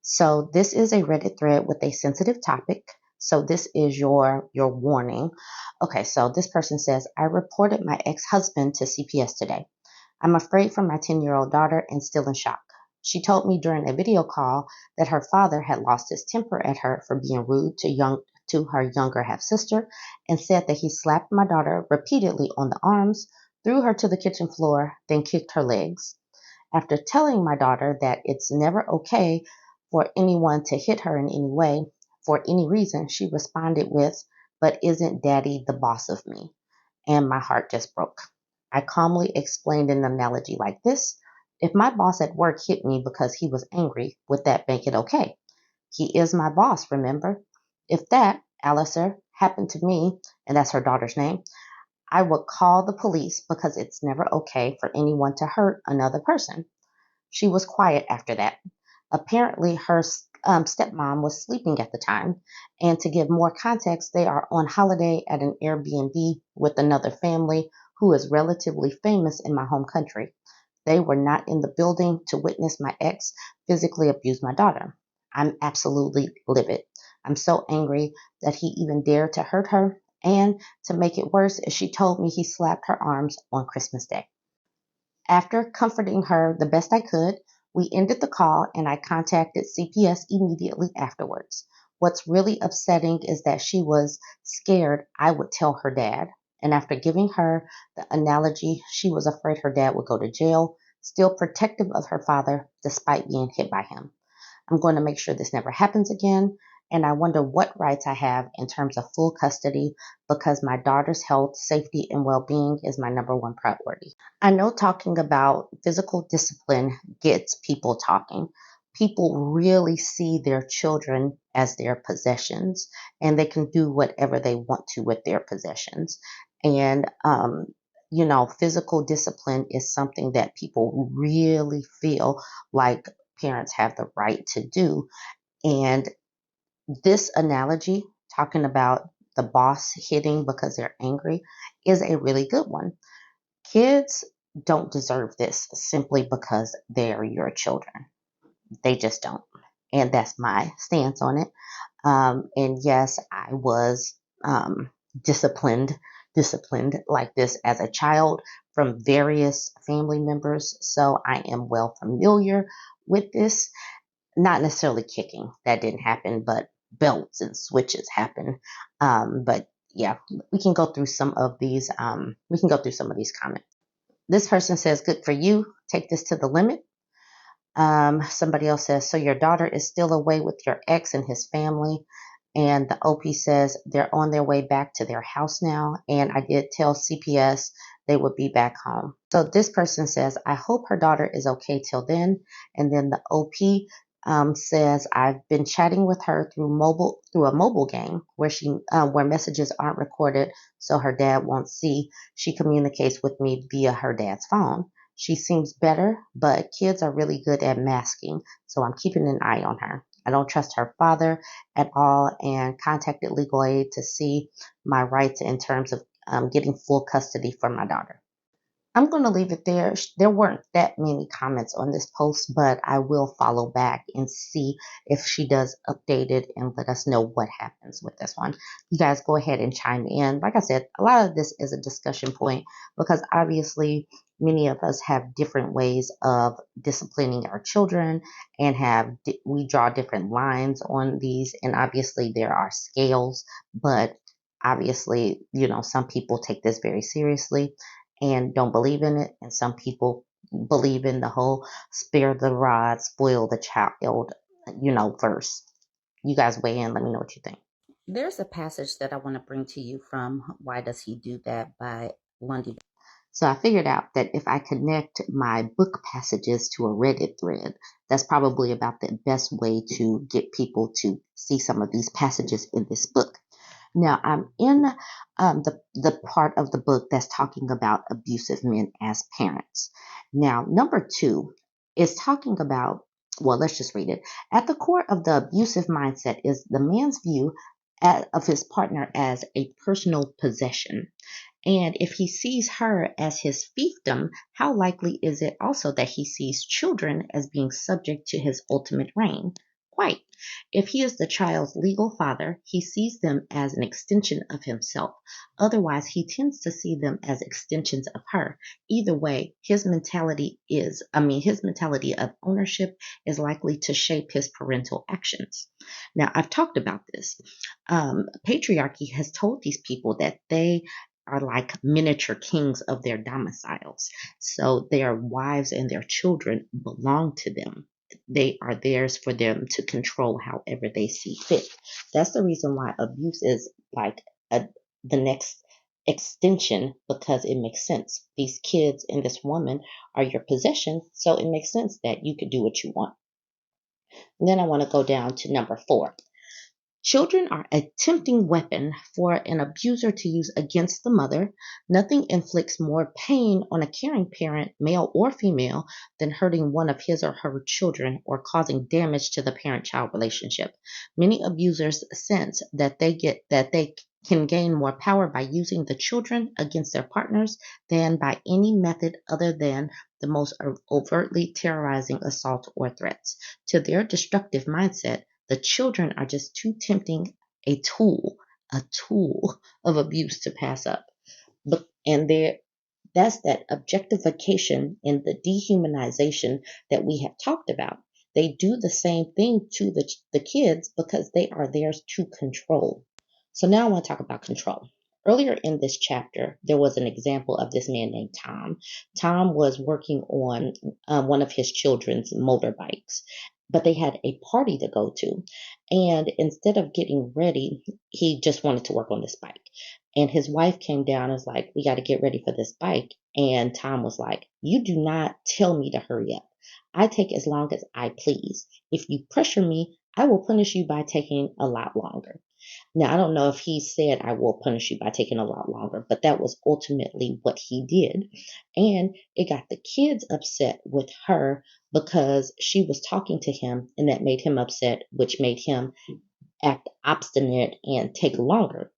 So this is a Reddit thread with a sensitive topic. So this is your warning. Okay, so this person says, I reported my ex-husband to CPS today. I'm afraid for my 10-year-old daughter and still in shock. She told me during a video call that her father had lost his temper at her for being rude to her younger half sister and said that he slapped my daughter repeatedly on the arms, threw her to the kitchen floor, then kicked her legs. After telling my daughter that it's never okay for anyone to hit her in any way, for any reason, she responded with, but isn't daddy the boss of me? And my heart just broke. I calmly explained an analogy like this. If my boss at work hit me because he was angry, would that make it okay? He is my boss, remember? If that, Alistair, happened to me, and that's her daughter's name, I would call the police because it's never okay for anyone to hurt another person. She was quiet after that. Apparently, her stepmom was sleeping at the time. And to give more context, they are on holiday at an Airbnb with another family who is relatively famous in my home country. They were not in the building to witness my ex physically abuse my daughter. I'm absolutely livid. I'm so angry that he even dared to hurt her. And to make it worse, she told me he slapped her arms on Christmas Day. After comforting her the best I could, we ended the call and I contacted CPS immediately afterwards. What's really upsetting is that she was scared I would tell her dad. And after giving her the analogy, she was afraid her dad would go to jail, still protective of her father despite being hit by him. I'm going to make sure this never happens again. And I wonder what rights I have in terms of full custody because my daughter's health, safety, and well being is my number one priority. I know talking about physical discipline gets people talking. People really see their children as their possessions and they can do whatever they want to with their possessions. And, physical discipline is something that people really feel like parents have the right to do. And this analogy, talking about the boss hitting because they're angry, is a really good one. Kids don't deserve this simply because they're your children. They just don't. And that's my stance on it. And yes, I was disciplined, disciplined like this as a child from various family members. So I am well familiar with this. Not necessarily kicking, that didn't happen, but belts and switches happen. But yeah, we can go through some of these. We can go through some of these comments. This person says, good for you. Take this to the limit. Somebody else says, so your daughter is still away with your ex and his family. And the OP says they're on their way back to their house now. And I did tell CPS they would be back home. So this person says, I hope her daughter is okay till then. And then the OP says, I've been chatting with her through a mobile game where messages aren't recorded so her dad won't see. She communicates with me via her dad's phone. She seems better, but kids are really good at masking, so I'm keeping an eye on her. I don't trust her father at all and contacted legal aid to see my rights in terms of getting full custody for my daughter. I'm going to leave it there. There weren't that many comments on this post, but I will follow back and see if she does update it and let us know what happens with this one. You guys go ahead and chime in. Like I said, a lot of this is a discussion point because obviously many of us have different ways of disciplining our children and we draw different lines on these. And obviously there are scales, but obviously, some people take this very seriously and don't believe in it. And some people believe in the whole spare the rod, spoil the child, verse. You guys weigh in. Let me know what you think. There's a passage that I want to bring to you from Why Does He Do That by Lundy. So I figured out that if I connect my book passages to a Reddit thread, that's probably about the best way to get people to see some of these passages in this book. Now, I'm in the part of the book that's talking about abusive men as parents. Now, number 2 is talking about, well, let's just read it. At the core of the abusive mindset is the man's view of his partner as a personal possession. And if he sees her as his fiefdom, how likely is it also that he sees children as being subject to his ultimate reign? quite. If he is the child's legal father, he sees them as an extension of himself. Otherwise, he tends to see them as extensions of her. Either way, his mentality of ownership is likely to shape his parental actions. Now, I've talked about this. Patriarchy has told these people that they are like miniature kings of their domiciles. So their wives and their children belong to them. They are theirs for them to control however they see fit. That's the reason why abuse is like the next extension, because it makes sense. These kids and this woman are your possession, so it makes sense that you could do what you want. And then I want to go down to number 4. Children are a tempting weapon for an abuser to use against the mother. Nothing inflicts more pain on a caring parent, male or female, than hurting one of his or her children or causing damage to the parent-child relationship. Many abusers sense that they can gain more power by using the children against their partners than by any method other than the most overtly terrorizing assault or threats. To their destructive mindset, the children are just too tempting a tool, a tool of abuse to pass up. And that's that objectification and the dehumanization that we have talked about. They do the same thing to the kids because they are theirs to control. So now I want to talk about control. Earlier in this chapter, there was an example of this man named Tom. Tom was working on one of his children's motorbikes, but they had a party to go to. And instead of getting ready, he just wanted to work on this bike. And his wife came down and was like, we got to get ready for this bike. And Tom was like, you do not tell me to hurry up. I take as long as I please. If you pressure me, I will punish you by taking a lot longer. Now, I don't know if he said, I will punish you by taking a lot longer, but that was ultimately what he did. And it got the kids upset with her because she was talking to him, and that made him upset, which made him act obstinate and take longer.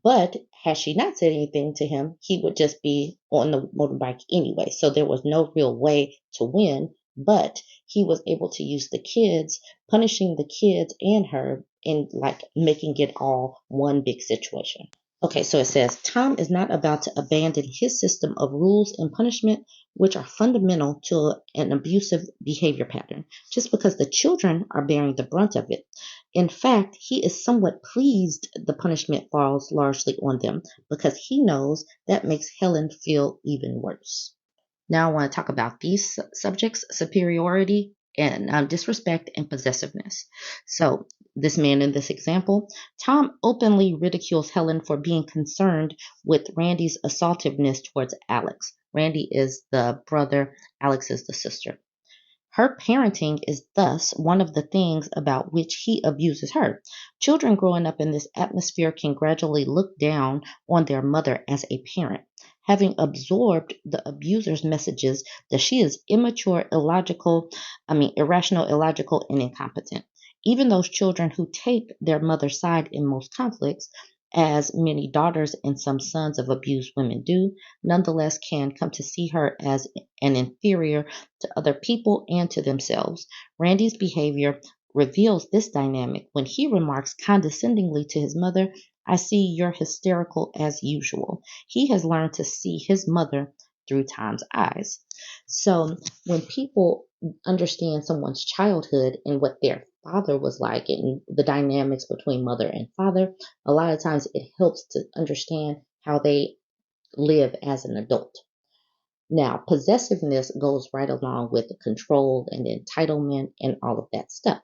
But had she not said anything to him, he would just be on the motorbike anyway. So there was no real way to win, but he was able to use the kids, punishing the kids and her, and like making it all one big situation. Okay, so it says Tom is not about to abandon his system of rules and punishment, which are fundamental to an abusive behavior pattern, just because the children are bearing the brunt of it. In fact, he is somewhat pleased the punishment falls largely on them because he knows that makes Helen feel even worse. Now I want to talk about these subjects: superiority and disrespect and possessiveness. So this man in this example, Tom openly ridicules Helen for being concerned with Randy's assaultiveness towards Alex. Randy is the brother, Alex is the sister. Her parenting is thus one of the things about which he abuses her. Children growing up in this atmosphere can gradually look down on their mother as a parent, having absorbed the abuser's messages that she is immature, irrational, illogical, and incompetent. Even those children who take their mother's side in most conflicts, as many daughters and some sons of abused women do, nonetheless can come to see her as an inferior to other people and to themselves. Randy's behavior reveals this dynamic when he remarks condescendingly to his mother, I see you're hysterical as usual. He has learned to see his mother through Tom's eyes. So when people understand someone's childhood and what their father was like and the dynamics between mother and father, a lot of times it helps to understand how they live as an adult. Now, possessiveness goes right along with control and entitlement and all of that stuff.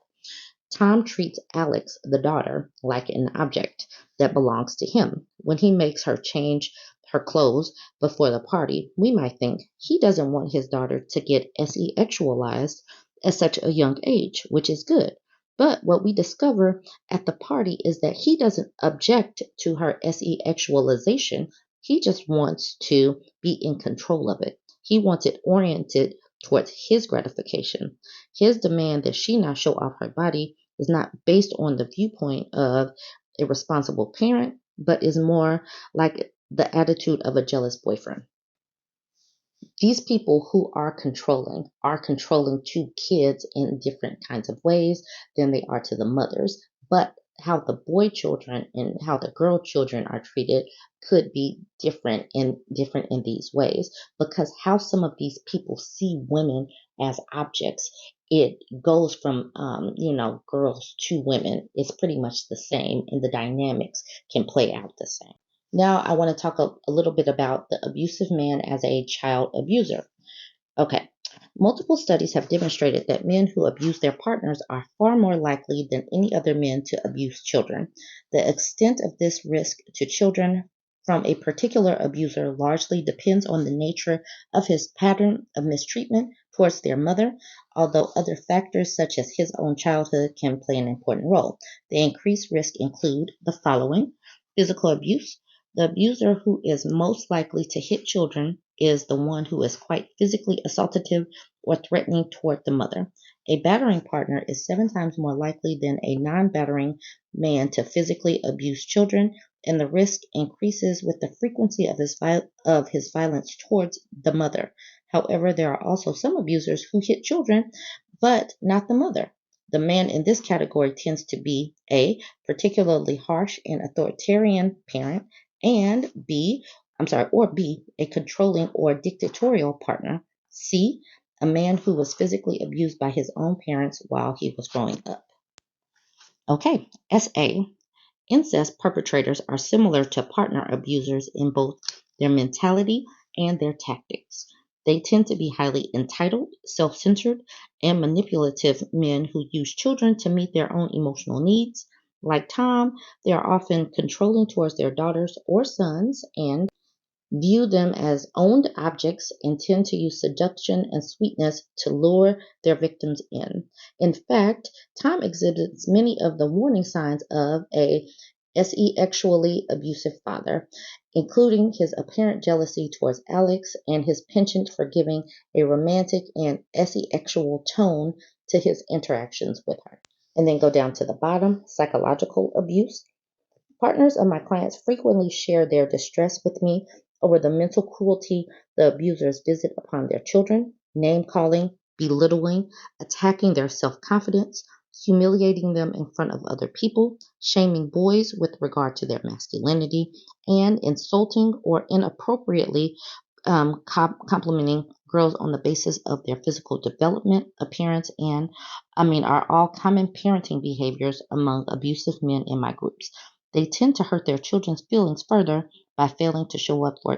Tom treats Alex, the daughter, like an object that belongs to him. When he makes her change her clothes before the party, we might think he doesn't want his daughter to get se-actualized at such a young age, which is good. But what we discover at the party is that he doesn't object to her se-actualization. He just wants to be in control of it. He wants it oriented towards his gratification. His demand that she not show off her body is not based on the viewpoint of a responsible parent, but is more like the attitude of a jealous boyfriend. These people who are controlling to kids in different kinds of ways than they are to the mothers. But how the boy children and how the girl children are treated could be different in these ways, because how some of these people see women as objects, it goes from girls to women. It's pretty much the same, and the dynamics can play out the same. Now, I want to talk a little bit about the abusive man as a child abuser. Okay. Multiple studies have demonstrated that men who abuse their partners are far more likely than any other men to abuse children. The extent of this risk to children from a particular abuser largely depends on the nature of his pattern of mistreatment towards their mother, although other factors such as his own childhood can play an important role. The increased risk include the following: physical abuse. The abuser who is most likely to hit children is the one who is quite physically assaultive or threatening toward the mother. A battering partner is 7 times more likely than a non battering man to physically abuse children, and the risk increases with the frequency of his violence towards the mother. However, there are also some abusers who hit children, but not the mother. The man in this category tends to be A, particularly harsh and authoritarian parent, and B, a controlling or dictatorial partner. C, a man who was physically abused by his own parents while he was growing up. Okay, SA. Incest perpetrators are similar to partner abusers in both their mentality and their tactics. They tend to be highly entitled, self-centered, and manipulative men who use children to meet their own emotional needs. Like Tom, they are often controlling towards their daughters or sons and view them as owned objects and tend to use seduction and sweetness to lure their victims in. In fact, Tom exhibits many of the warning signs of a sexually abusive father, including his apparent jealousy towards Alex and his penchant for giving a romantic and sexual tone to his interactions with her. And then go down to the bottom: psychological abuse. Partners of my clients frequently share their distress with me over the mental cruelty the abusers visit upon their children, name calling, belittling, attacking their self confidence, humiliating them in front of other people, shaming boys with regard to their masculinity, and insulting or inappropriately complimenting girls on the basis of their physical development, appearance, and are all common parenting behaviors among abusive men in my groups. They tend to hurt their children's feelings further by failing to show up for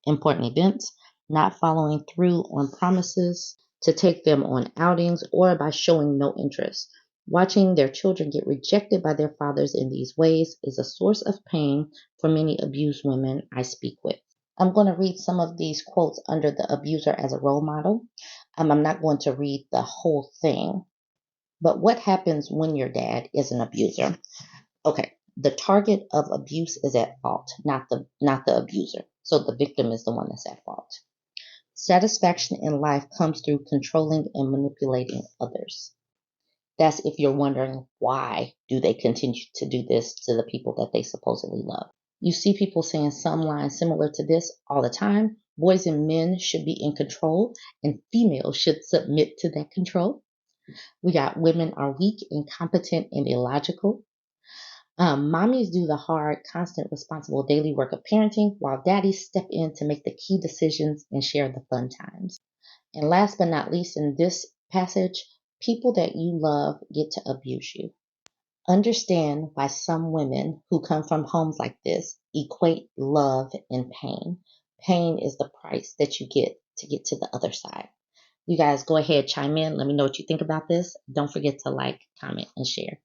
important events, not following through on promises to take them on outings, or by showing no interest. Watching their children get rejected by their fathers in these ways is a source of pain for many abused women I speak with. I'm going to read some of these quotes under the abuser as a role model. I'm not going to read the whole thing, but what happens when your dad is an abuser? Okay, the target of abuse is at fault, not the abuser. So the victim is the one that's at fault. Satisfaction in life comes through controlling and manipulating others. That's if you're wondering why do they continue to do this to the people that they supposedly love. You see people saying some lines similar to this all the time. Boys and men should be in control, and females should submit to that control. We got women are weak, incompetent, and illogical. Mommies do the hard, constant, responsible daily work of parenting, while daddies step in to make the key decisions and share the fun times. And last but not least, in this passage, people that you love get to abuse you. Understand why some women who come from homes like this equate love and pain. Pain is the price that you get to the other side. You guys go ahead, chime in. Let me know what you think about this. Don't forget to like, comment, and share.